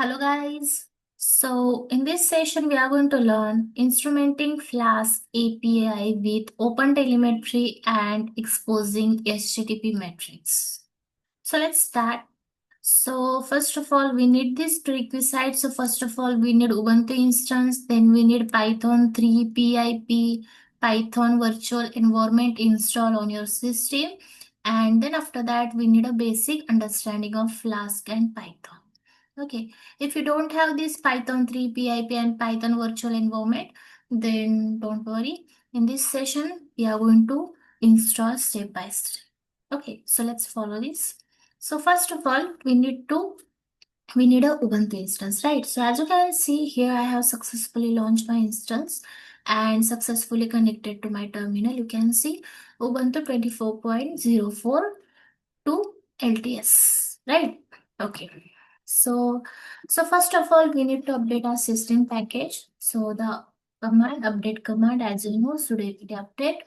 Hello guys. So in this session we are going to learn Instrumenting Flask API with OpenTelemetry and exposing HTTP metrics. So let's start. So first of all we need these prerequisites. So first of all we need Ubuntu instance, then we need Python 3 PIP, Python virtual environment install on your system, and then after that we need a basic understanding of Flask and Python. Okay, if you don't have this Python 3 PIP and Python virtual environment, then don't worry. In this session, we are going to install step by step. Okay, so let's follow this. So first of all, we need a Ubuntu instance, right? So as you can see here, I have successfully launched my instance and successfully connected to my terminal. You can see Ubuntu 24.04 to LTS, right? Okay. So, so first of all, we need to update our system package. So the command update command, as you know, should be update.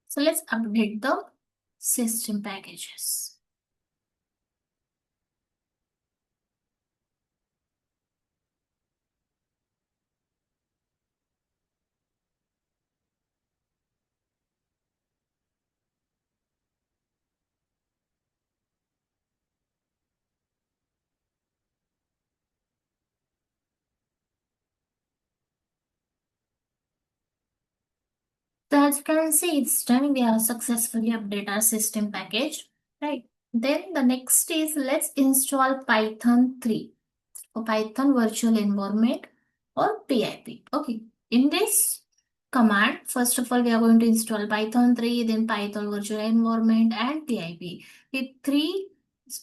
So let's update the system packages. So as you can see, it's done. We have successfully updated our system package, right? Then the next is let's install Python 3 or Python virtual environment or PIP. Okay. In this command, first of all, we are going to install Python 3, then Python virtual environment and PIP with three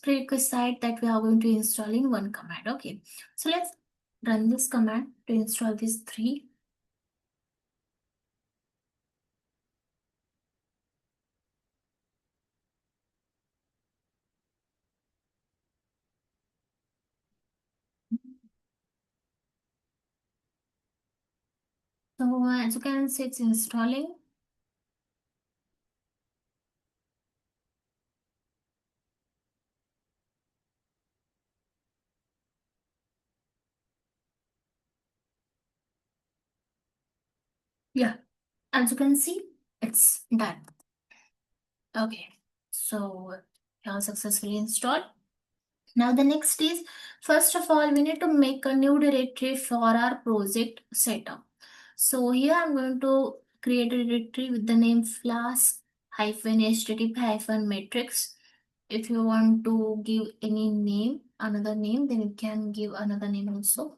prerequisites that we are going to install in one command. Okay. So let's run this command to install these three. So as you can see, it's installing. Yeah. As you can see, it's done. Okay. So we have successfully installed. Now the next is, first of all, we need to make a new directory for our project setup. So here I'm going to create a directory with the name flask http matrix. If you want to give any name, another name, then you can give another name also.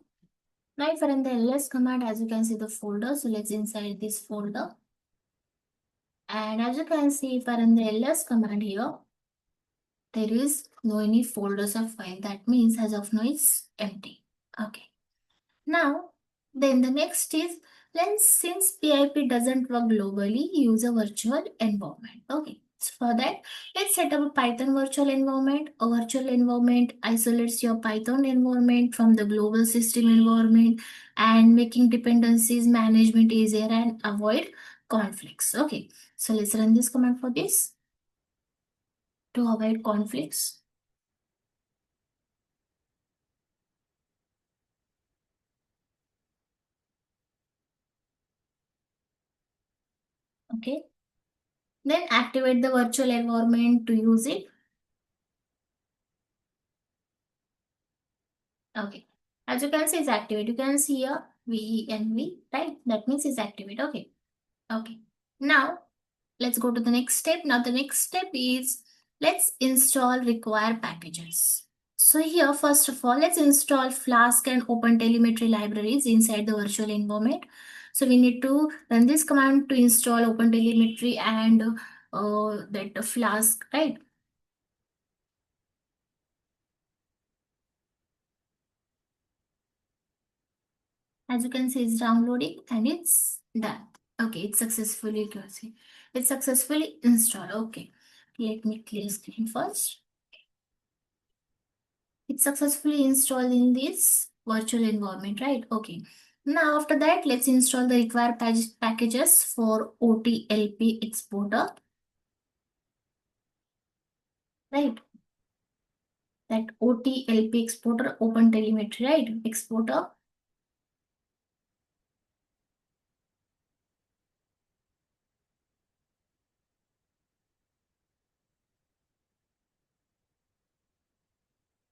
Now if I run the ls command, as you can see the folder, so let's inside this folder. And as you can see, if I run the ls command here, there is no any folders or file. That means as of now it's empty. Okay. Now, then the next is, let's, since PIP doesn't work globally, use a virtual environment. Okay. So for that, let's set up a Python virtual environment. A virtual environment isolates your Python environment from the global system environment and making dependencies management easier and avoid conflicts. Okay. So let's run this command for this to avoid conflicts. Okay. Then activate the virtual environment to use it. Okay. As you can see, it's activate. You can see here VENV, right? That means it's activate. Okay. Okay. Now let's go to the next step. Now the next step is let's install required packages. So here, first of all, let's install Flask and OpenTelemetry libraries inside the virtual environment. So we need to run this command to install OpenTelemetry and that Flask, right? As you can see, it's downloading and it's done. Okay, it's successfully closing. It's successfully installed. Okay, let me clear screen first. It's successfully installed in this virtual environment, right? Okay. Now after that, let's install the required packages for OTLP exporter. right? That OTLP exporter, OpenTelemetry, right? Exporter.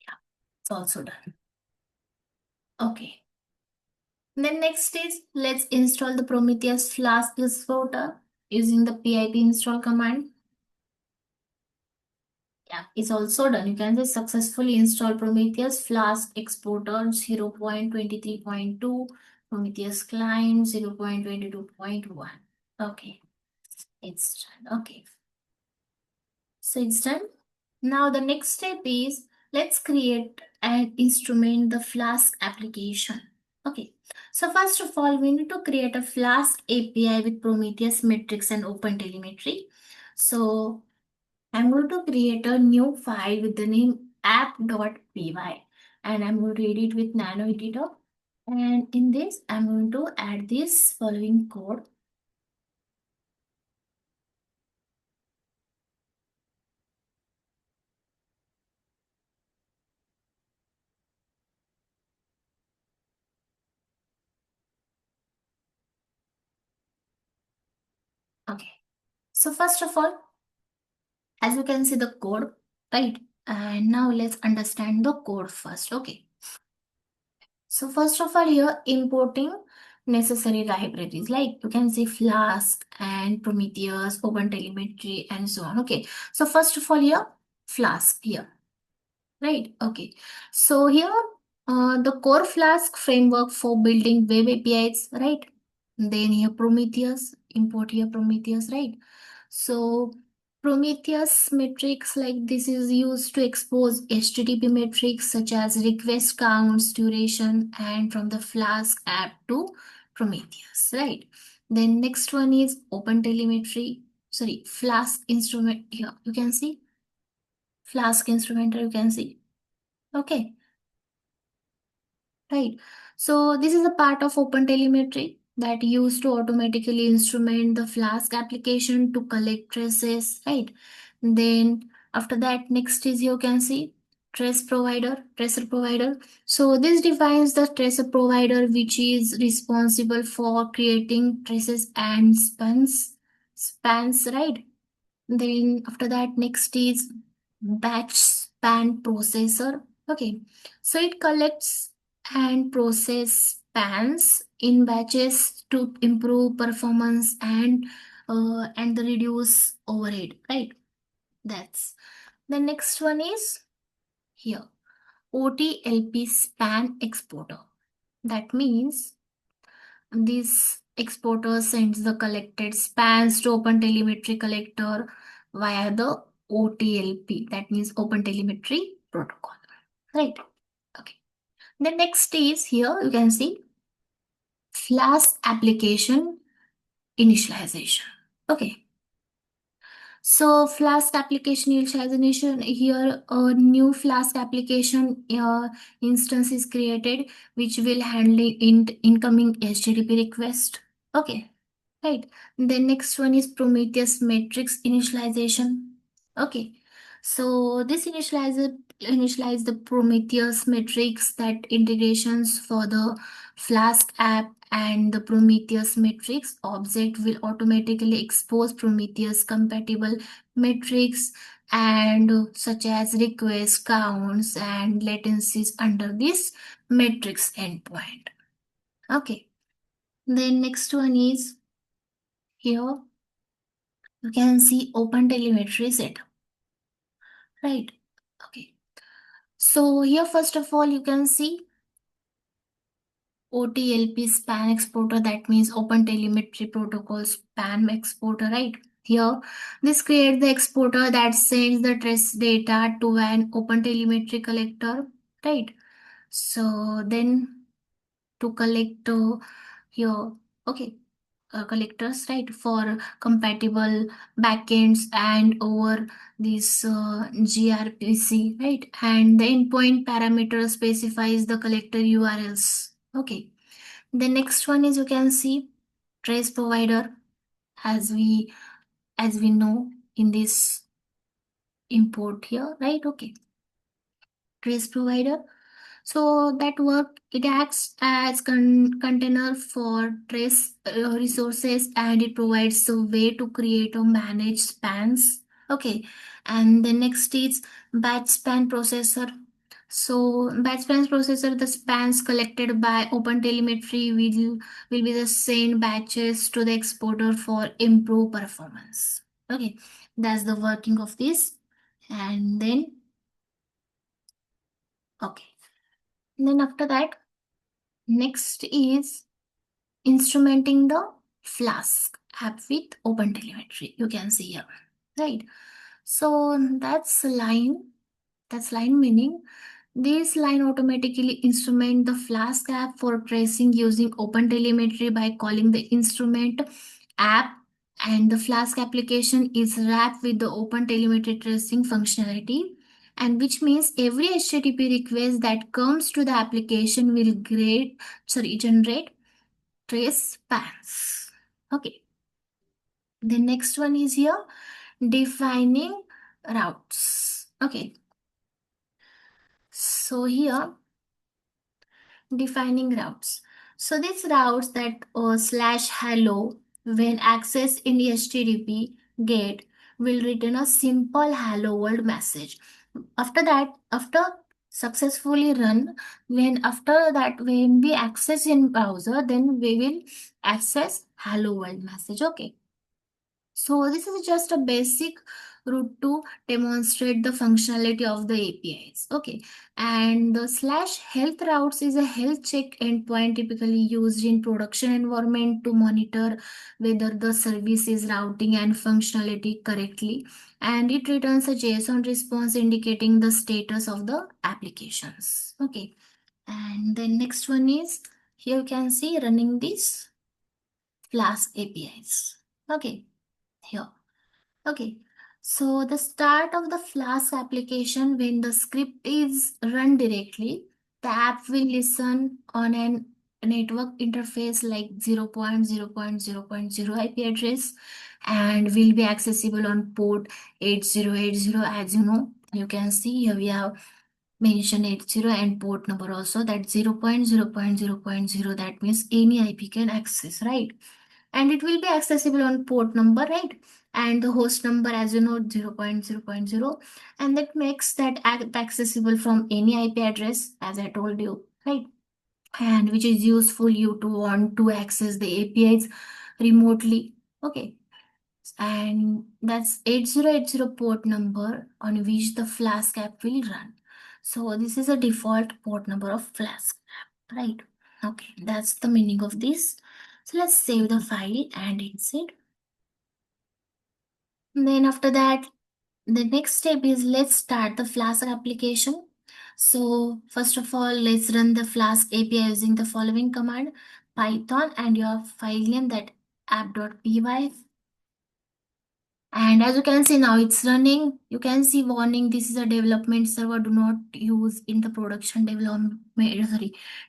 Yeah, it's also done. Okay. Then next is let's install the Prometheus Flask exporter using the pip install command. Yeah, it's also done. You can say successfully install Prometheus Flask exporter 0.23.2, Prometheus client 0.22.1. Okay, it's done. Okay, so it's done. Now the next step is let's create and instrument the Flask application. Okay, so first of all, we need to create a Flask API with Prometheus metrics and OpenTelemetry. So I'm going to create a new file with the name app.py and I'm going to edit with Nano Editor. And in this, I'm going to add this following code. Okay. So first of all, as you can see the code, right? And now let's understand the code first. Okay. So first of all, here importing necessary libraries like you can see Flask and Prometheus, OpenTelemetry, and so on. Okay. So first of all, here Flask here. Right. Okay. So here, the core Flask framework for building web APIs, right? Then here Prometheus, import here Prometheus, right? So Prometheus metrics like this is used to expose HTTP metrics such as request counts, duration, and from the Flask app to Prometheus, right? Then next one is OpenTelemetry. Sorry, Flask instrument here. You can see Flask instrumental. You can see. Okay. Right. So this is a part of OpenTelemetry that used to automatically instrument the Flask application to collect traces, right? Then after that, next is you can see tracer provider. So this defines the tracer provider which is responsible for creating traces and spans, right? Then after that, next is batch span processor. Okay, so it collects and process spans in batches to improve performance and the reduce overhead. Right. That's the next one is here OTLP span exporter. That means this exporter sends the collected spans to OpenTelemetry collector via the OTLP, that means OpenTelemetry protocol. Right? Okay. The next is here you can see Flask application initialization. Okay. So Flask application initialization here a new Flask application instance is created which will handle incoming HTTP request. Okay. Right. The next one is Prometheus matrix initialization. Okay. So this initialize the Prometheus matrix that integrations for the Flask app and the Prometheus matrix object will automatically expose Prometheus compatible metrics and such as request counts and latencies under this matrix endpoint. Okay. Then next one is here you can see OpenTelemetry setup, right? Okay. So here, first of all, you can see OTLP span exporter. That means OpenTelemetry protocol span exporter, right? Here, this creates the exporter that sends the trace data to an OpenTelemetry collector, right? So then to collect here, okay. Collectors, right, for compatible backends and over this gRPC, right? And the endpoint parameter specifies the collector URLs. Okay. The next one is you can see trace provider as we know in this. import here, right? Okay. Trace provider. So that work, it acts as container for trace resources, and it provides a way to create or manage spans. Okay, and the next is batch span processor. So batch span processor, the spans collected by OpenTelemetry will be the same batches to the exporter for improved performance. Okay, that's the working of this. And then okay, then after that, next is instrumenting the Flask app with OpenTelemetry. You can see here, right? So that's line meaning this line automatically instrument the Flask app for tracing using OpenTelemetry by calling the instrument app, and the Flask application is wrapped with the OpenTelemetry tracing functionality, and which means every HTTP request that comes to the application will generate trace paths. Okay. The next one is here defining routes. Okay. So here defining routes. So these routes that slash hello when accessed in HTTP GET will return a simple hello world message. After that, after successfully run, when we access in browser, then we will access hello world message. Okay. So this is just a basic route to demonstrate the functionality of the APIs. Okay. And the slash health routes is a health check endpoint typically used in production environment to monitor whether the service is routing and functionality correctly. And it returns a JSON response indicating the status of the applications. Okay. And the next one is here you can see running these Flask APIs. Okay. Here. Okay, so the start of the Flask application, when the script is run directly, the app will listen on an network interface like 0.0.0.0 IP address and will be accessible on port 8080. As you know, you can see here we have mentioned 80 and port number also, that 0.0.0.0, that means any IP can access, right? And it will be accessible on port number, right? And the host number, as you know, 0.0.0, and that makes that accessible from any IP address, as I told you, right? And which is useful you to want to access the APIs remotely. Okay, and that's 8080 port number on which the Flask app will run. So this is a default port number of Flask app, right? Okay, that's the meaning of this. So let's save the file and exit. Then after that, the next step is let's start the Flask application. So first of all, let's run the Flask API using the following command: Python and your file name, that app.py. And as you can see now it's running. You can see warning, this is a development server, do not use in the production development,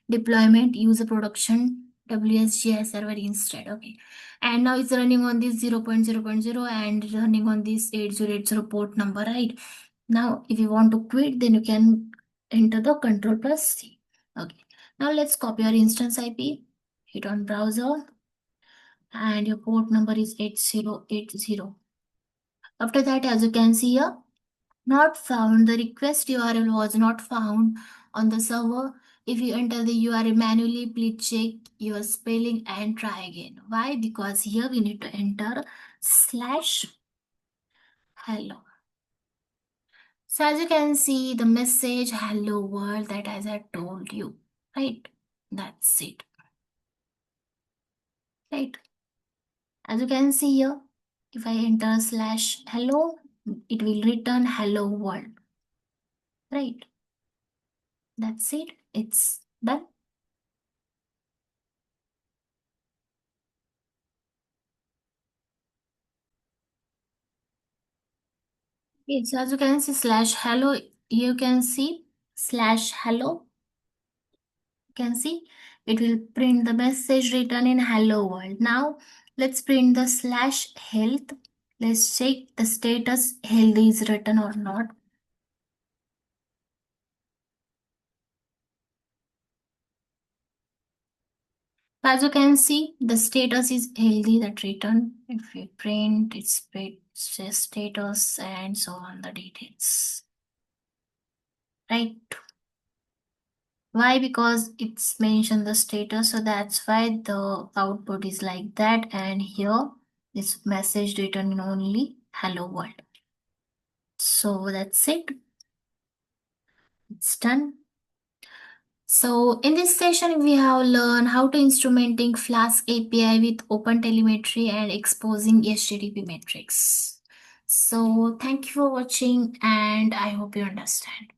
deployment, use a production WSGI server instead. Okay, and now it's running on this 0.0.0 and running on this 8080 port number, right? Now if you want to quit, then you can enter the Control+C. Okay, now let's copy our instance IP, hit on browser, and your port number is 8080. After that, as you can see here, not found, the request URL was not found on the server. If you enter the URL manually, please check your spelling and try again. Why? Because here we need to enter slash hello. So as you can see, the message hello world, that as I told you, right? That's it, right? As you can see here, if I enter slash hello, it will return hello world, right? That's it. It's done. Okay, so as you can see slash hello, you can see slash hello. You can see it will print the message written in hello world. Now let's print the slash health. Let's check the status healthy is written or not. As you can see, the status is healthy that written. If you print, it's status and so on the details. Right? Why? Because it's mentioned the status, so that's why the output is like that. And here, this message written in only hello world. So that's it. It's done. So in this session, we have learned how to instrumenting Flask API with OpenTelemetry and exposing HTTP metrics. So thank you for watching and I hope you understand.